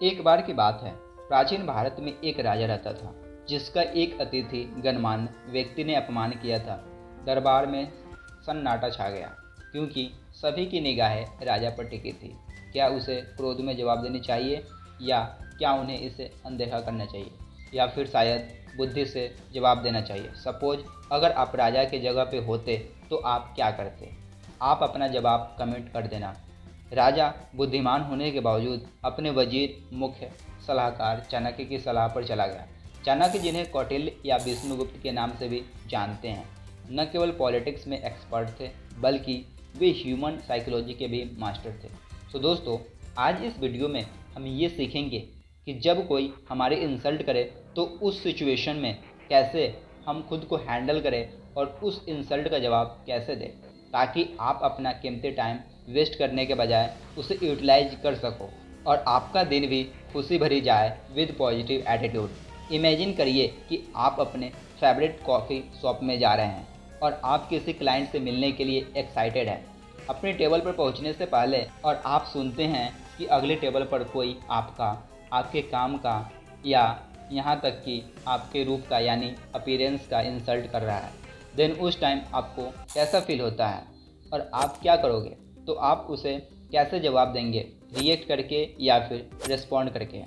एक बार की बात है, प्राचीन भारत में एक राजा रहता था जिसका एक अतिथि गणमान्य व्यक्ति ने अपमान किया था। दरबार में सन्नाटा छा गया क्योंकि सभी की निगाहें राजा पर टिकी थी। क्या उसे क्रोध में जवाब देनी चाहिए या क्या उन्हें इसे अनदेखा करना चाहिए या फिर शायद बुद्धि से जवाब देना चाहिए। सपोज अगर आप राजा की जगह पे होते तो आप क्या करते? आप अपना जवाब कमेंट कर देना। राजा बुद्धिमान होने के बावजूद अपने वजीर मुख्य सलाहकार चाणक्य की सलाह पर चला गया। चाणक्य, जिन्हें कौटिल्य या विष्णुगुप्त के नाम से भी जानते हैं, न केवल पॉलिटिक्स में एक्सपर्ट थे बल्कि वे ह्यूमन साइकोलॉजी के भी मास्टर थे। तो दोस्तों, आज इस वीडियो में हम ये सीखेंगे कि जब कोई हमारे इंसल्ट करे तो उस सिचुएशन में कैसे हम खुद को हैंडल करें और उस इंसल्ट का जवाब कैसे दें, ताकि आप अपना कीमती टाइम वेस्ट करने के बजाय उसे यूटिलाइज कर सको और आपका दिन भी खुशी भरी जाए विद पॉजिटिव एटीट्यूड। इमेजिन करिए कि आप अपने फेवरेट कॉफ़ी शॉप में जा रहे हैं और आप किसी क्लाइंट से मिलने के लिए एक्साइटेड हैं। अपने टेबल पर पहुंचने से पहले और आप सुनते हैं कि अगले टेबल पर कोई आपके काम का या यहाँ तक कि आपके रूप का यानी अपीयरेंस का इंसल्ट कर रहा है। देन उस टाइम आपको कैसा फील होता है और आप क्या करोगे? तो आप उसे कैसे जवाब देंगे, रिएक्ट करके या फिर रिस्पॉन्ड करके?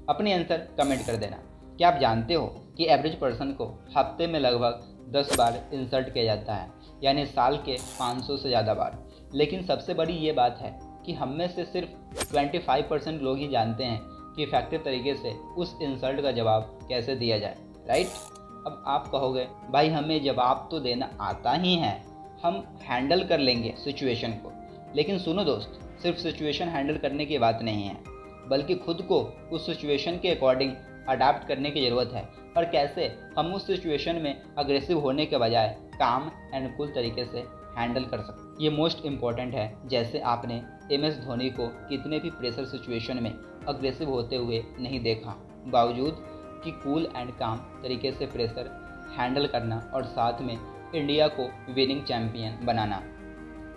अपनी आंसर कमेंट कर देना। क्या आप जानते हो कि एवरेज पर्सन को हफ्ते में लगभग 10 बार इंसल्ट किया जाता है, यानी साल के 500 से ज़्यादा बार। लेकिन सबसे बड़ी ये बात है कि हम में से सिर्फ 25% लोग ही जानते हैं कि इफेक्टिव तरीके से उस इंसल्ट का जवाब कैसे दिया जाए, राइट? अब आप कहोगे, भाई हमें जवाब तो देना आता ही है, हम हैंडल कर लेंगे सिचुएशन को। लेकिन सुनो दोस्त, सिर्फ सिचुएशन हैंडल करने की बात नहीं है, बल्कि खुद को उस सिचुएशन के अकॉर्डिंग अडाप्ट करने की ज़रूरत है। और कैसे हम उस सिचुएशन में अग्रेसिव होने के बजाय काम एंड कूल तरीके से हैंडल कर सकते। ये मोस्ट इम्पॉर्टेंट है। जैसे आपने MS धोनी को कितने भी प्रेशर सिचुएशन में अग्रेसिव होते हुए नहीं देखा, बावजूद कि कूल एंड काम तरीके से प्रेशर हैंडल करना और साथ में इंडिया को विनिंग चैम्पियन बनाना।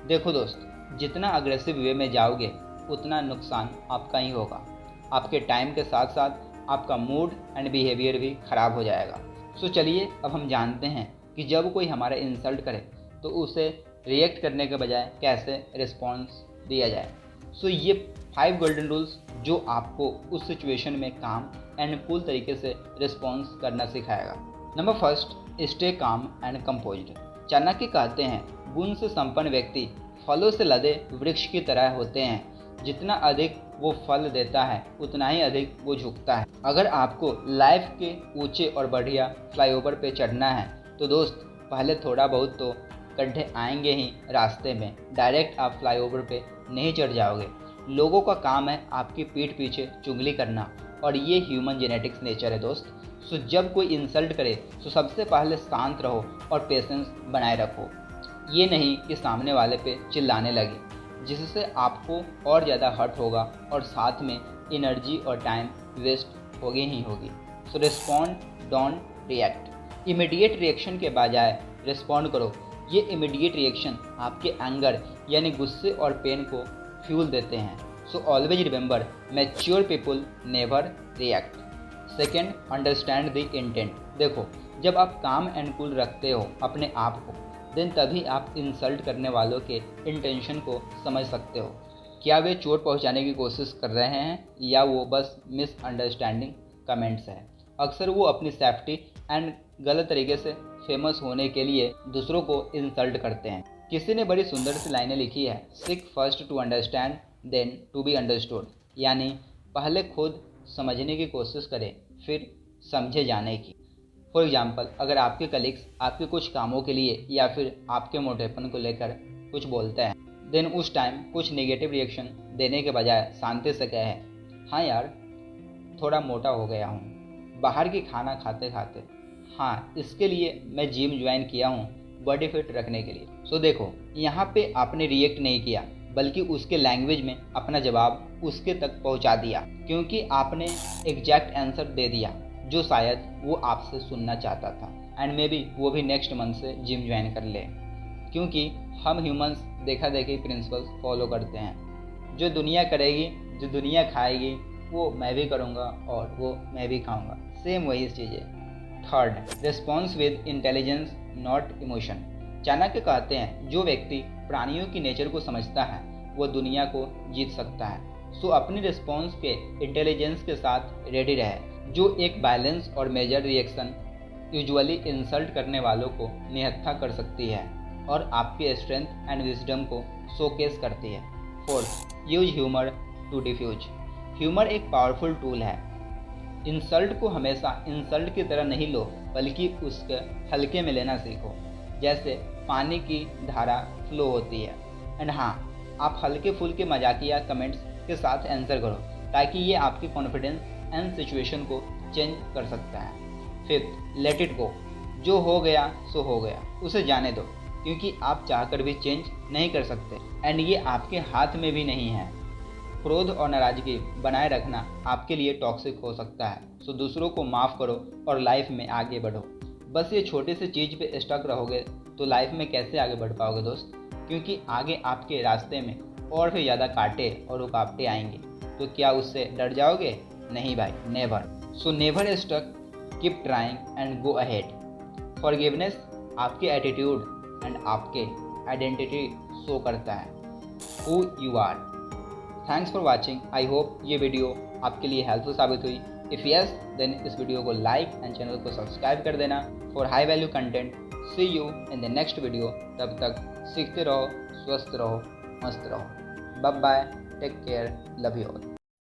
देखो दोस्त, जितना अग्रेसिव वे में जाओगे उतना नुकसान आपका ही होगा। आपके टाइम के साथ साथ आपका मूड एंड बिहेवियर भी ख़राब हो जाएगा। सो चलिए अब हम जानते हैं कि जब कोई हमारा इंसल्ट करे तो उसे रिएक्ट करने के बजाय कैसे रिस्पॉन्स दिया जाए। सो ये 5 गोल्डन रूल्स जो आपको उस सिचुएशन में काम एंड कूल तरीके से रिस्पॉन्स करना सिखाएगा। Number first, stay calm and composed. Chanakya कहते हैं, गुण से संपन्न व्यक्ति फलों से लदे वृक्ष की तरह होते हैं। जितना अधिक वो फल देता है उतना ही अधिक वो झुकता है। अगर आपको लाइफ के ऊंचे और बढ़िया फ्लाईओवर पे चढ़ना है तो दोस्त, पहले थोड़ा बहुत तो गड्ढे आएंगे ही रास्ते में। डायरेक्ट आप फ्लाईओवर पे नहीं चढ़ जाओगे। लोगों का काम है आपकी पीठ पीछे चुगली करना और ये ह्यूमन जेनेटिक्स नेचर है दोस्त। सो जब कोई इंसल्ट करे तो सबसे पहले शांत रहो और पेशेंस बनाए रखो। ये नहीं कि सामने वाले पे चिल्लाने लगे, जिससे आपको और ज़्यादा हर्ट होगा और साथ में एनर्जी और टाइम वेस्ट होगी ही होगी। So respond, don't react. Immediate reaction के बजाय रिस्पॉन्ड करो। ये इमीडिएट रिएक्शन आपके एंगर यानी गुस्से और पेन को फ्यूल देते हैं। So always remember, mature people never react. Second, understand the intent. देखो, जब आप काम एंड कूल रखते हो अपने आप को, देन तभी आप इंसल्ट करने वालों के इंटेंशन को समझ सकते हो। क्या वे चोट पहुंचाने की कोशिश कर रहे हैं या वो बस मिसअंडरस्टैंडिंग कमेंट्स है। अक्सर वो अपनी सेफ्टी एंड गलत तरीके से फेमस होने के लिए दूसरों को इंसल्ट करते हैं। किसी ने बड़ी सुंदर सी लाइनें लिखी है, seek first to understand then to be understood. यानी पहले खुद समझने की कोशिश करें फिर समझे जाने की। फॉर एग्जाम्पल, अगर आपके कलीग्स आपके कुछ कामों के लिए या फिर आपके मोटेपन को लेकर कुछ बोलते हैं, देन उस टाइम कुछ नेगेटिव रिएक्शन देने के बजाय शांति से कहें, हाँ यार थोड़ा मोटा हो गया हूँ बाहर की खाना खाते खाते, हाँ इसके लिए मैं जिम ज्वाइन किया हूँ बॉडी फिट रखने के लिए। सो देखो, यहाँ पे आपने रिएक्ट नहीं किया बल्कि उसके लैंग्वेज में अपना जवाब उसके तक पहुँचा दिया, क्योंकि आपने एग्जैक्ट आंसर दे दिया जो शायद वो आपसे सुनना चाहता था। एंड मे बी वो भी नेक्स्ट मंथ से जिम ज्वाइन कर ले, क्योंकि हम ह्यूमंस देखा देखी प्रिंसिपल्स फॉलो करते हैं। जो दुनिया करेगी, जो दुनिया खाएगी, वो मैं भी करूँगा और वो मैं भी खाऊँगा, सेम वही चीज़ है। Third, response with intelligence not emotion. Chanakya कहते हैं जो व्यक्ति प्राणियों की नेचर को समझता है वो दुनिया को जीत सकता है। सो अपनी रिस्पॉन्स के इंटेलिजेंस के साथ रेडी रहे, जो एक बैलेंस और मेजर रिएक्शन यूजुअली इंसल्ट करने वालों को निहत्था कर सकती है और आपके स्ट्रेंथ एंड विजडम को शोकेस करती है। Fourth, use humour to diffuse. Humour एक पावरफुल टूल है। इंसल्ट को हमेशा इंसल्ट की तरह नहीं लो, बल्कि उसके हल्के में लेना सीखो, जैसे पानी की धारा फ्लो होती है। एंड हाँ, आप हल्के फुल्के मजाकिया कमेंट्स के साथ आंसर करो, ताकि ये आपके कॉन्फिडेंस एंड सिचुएशन को चेंज कर सकता है। Fifth, let it go. जो हो गया सो हो गया, उसे जाने दो, क्योंकि आप चाहकर भी चेंज नहीं कर सकते एंड ये आपके हाथ में भी नहीं है। क्रोध और नाराजगी बनाए रखना आपके लिए टॉक्सिक हो सकता है। सो दूसरों को माफ़ करो और लाइफ में आगे बढ़ो। बस ये छोटे से चीज़ पे स्टक रहोगे तो लाइफ में कैसे आगे बढ़ पाओगे दोस्त, क्योंकि आगे आपके रास्ते में और भी ज़्यादा कांटे और रुकावटें आएंगे। तो क्या उससे डर जाओगे? नहीं भाई, never. So never stuck, keep trying and go ahead. Forgiveness आपके एटीट्यूड एंड आपके आइडेंटिटी शो करता है who you are. Thanks for watching. I hope ये वीडियो आपके लिए हेल्पफुल साबित हुई। इफ़ यस, देन इस वीडियो को लाइक एंड चैनल को सब्सक्राइब कर देना for high value content. See you in the next video. तब तक सीखते रहो, स्वस्थ रहो, मस्त रहो। Bye bye, take care, love you all.